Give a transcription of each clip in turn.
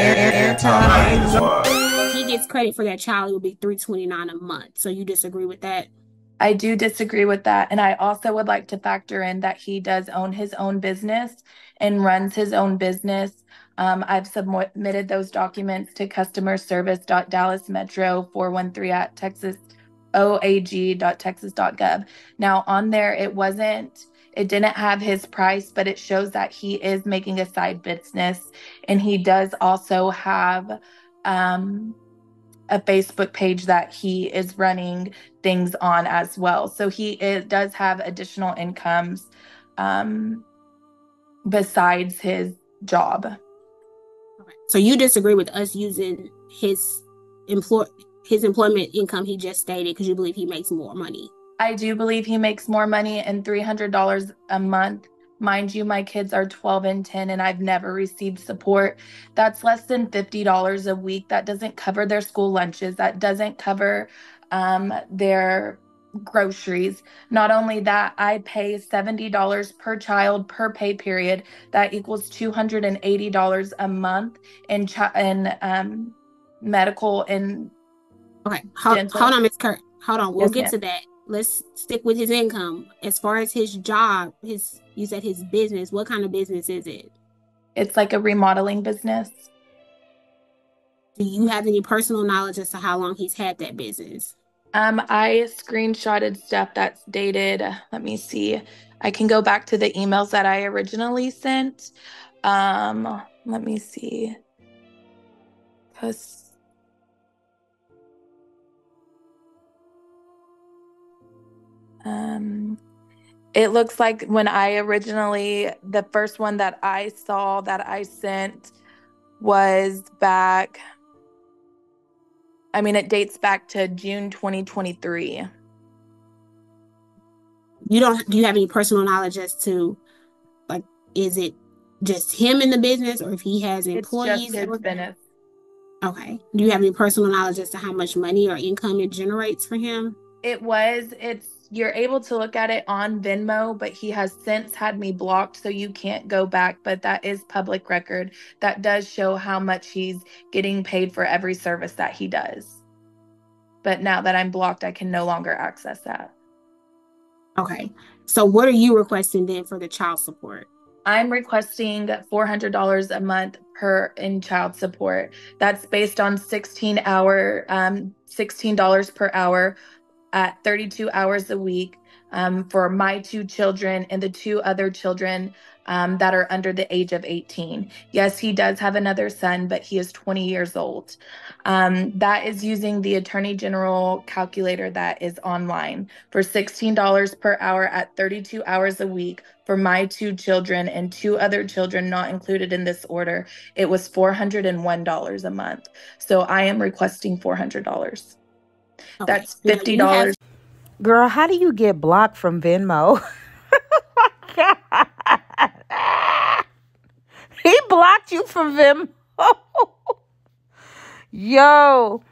If he gets credit for that child, it would be $329 a month. So you disagree with that? I do disagree with that. And I also would like to factor in that he does own his own business and runs his own business. I've submitted those documents to customer service.dallasmetro413 at texasoag.texas.gov. Now, on there, it didn't have his price, but it shows that he is making a side business. And he does also have a Facebook page that he is running things on as well. So does have additional incomes besides his job. Okay. So you disagree with us using his employment income he just stated because you believe he makes more money? I do believe he makes more money, and $300 a month. Mind you, my kids are 12 and 10, and I've never received support. That's less than $50 a week. That doesn't cover their school lunches. That doesn't cover their groceries. Not only that, I pay $70 per child per pay period. That equals $280 a month in medical and Okay, hold dental. on, Miss Kurt. Hold on, we'll Yes, get ma'am. to that. Let's stick with his income. As far as his job, you said his business. What kind of business is it? It's like a remodeling business. Do you have any personal knowledge as to how long he's had that business? I screenshotted stuff that's dated. Let me see. I can go back to the emails that I originally sent. Let me see. 'Cause, um, it looks like the first one that I saw that I sent was back. I mean, it dates back to June 2023. Do you have any personal knowledge as to, like, is it just him in the business or if he has It's just employees that his work there? business. Okay. Do you have any personal knowledge as to how much money or income it generates for him? You're able to look at it on Venmo, but he has since had me blocked, so you can't go back. But that is public record. That does show how much he's getting paid for every service that he does. But now that I'm blocked, I can no longer access that. Okay. So what are you requesting then for the child support? I'm requesting $400 a month per in child support. That's based on $16 per hour at 32 hours a week for my two children and the two other children that are under the age of 18. Yes, he does have another son, but he is 20 years old. That is using the Attorney General calculator that is online for $16 per hour at 32 hours a week for my two children and two other children not included in this order. It was $401 a month. So I am requesting $400. Okay. That's Now you have $50. Girl, how do you get blocked from Venmo? He blocked you from Venmo. Yo,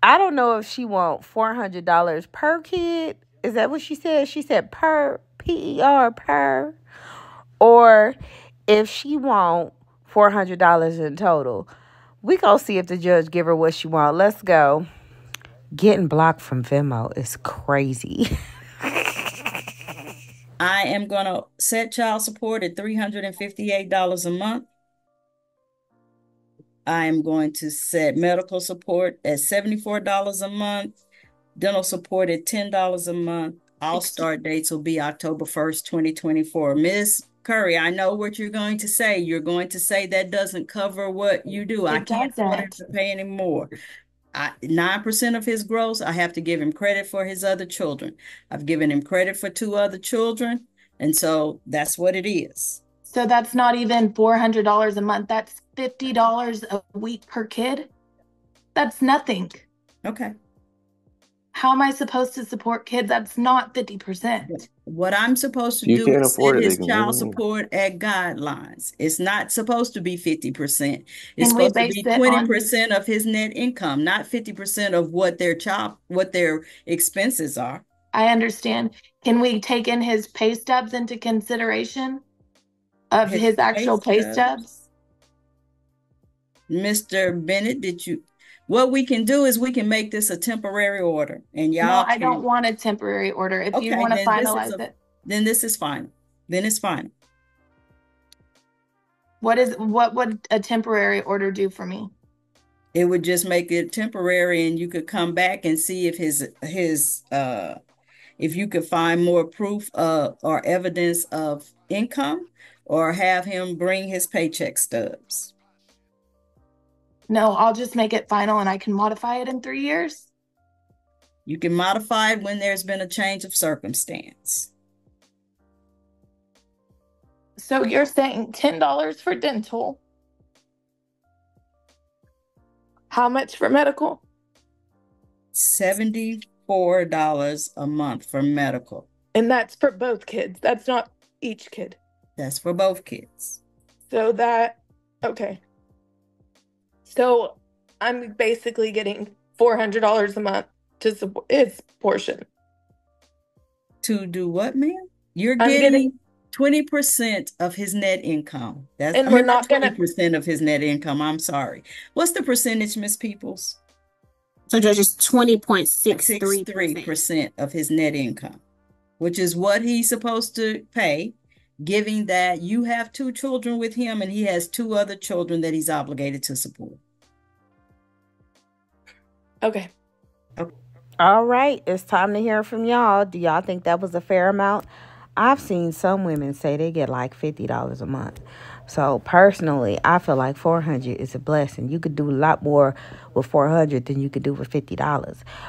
I don't know if she want $400 per kid. Is that what she said? She said per, per, per. Or if she want $400 in total. We gonna see if the judge give her what she want. Let's go. Getting blocked from Venmo is crazy. I am going to set child support at $358 a month. I am going to set medical support at $74 a month, dental support at $10 a month. All start dates will be October 1st, 2024. Ms. Curry, I know what you're going to say. You're going to say that doesn't cover what you do. I It can't afford him doesn't. to pay any more. 9% of his gross, I have to give him credit for his other children. I've given him credit for two other children, and so that's what it is. So that's not even $400 a month. That's $50 a week per kid. That's nothing. Okay. How am I supposed to support kids? That's not 50%. What I'm supposed to If you do can't is set afford it, they his can get child in. support at guidelines. It's not supposed to be 50%. It's Can we supposed to base be it on his 20% of his net income, not 50% of what their expenses are. I understand. Can we take in his pay stubs into consideration of His his pay actual pay stubs. stubs? Mr. Bennett, what we can do is we can make this a temporary order and No, y'all I can. don't want a temporary order. If you Okay, want to then finalize it. Then this is fine. Then it's fine. What would a temporary order do for me? It would just make it temporary, and you could come back and see if if you could find more proof or evidence of income, or have him bring his paycheck stubs. No, I'll just make it final and I can modify it in 3 years. You can modify it when there's been a change of circumstance. So you're saying $10 for dental. How much for medical? $74 a month for medical. And that's for both kids. That's not each kid. That's for both kids. So okay. So I'm basically getting $400 a month to support his portion. To do what, ma'am? You're getting 20% of his net income. We're not 20% of his net income. I'm sorry. What's the percentage, Miss Peoples? So just 20.63% of his net income, which is what he's supposed to pay, given that you have 2 children with him and he has 2 other children that he's obligated to support. Okay. All right, it's time to hear from y'all. Do y'all think that was a fair amount? I've seen some women say they get like $50 a month. So personally, I feel like $400 is a blessing. You could do a lot more with $400 than you could do with $50.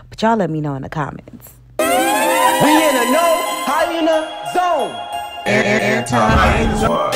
But y'all let me know in the comments. We in a no hyena zone. Anti-hyena zone.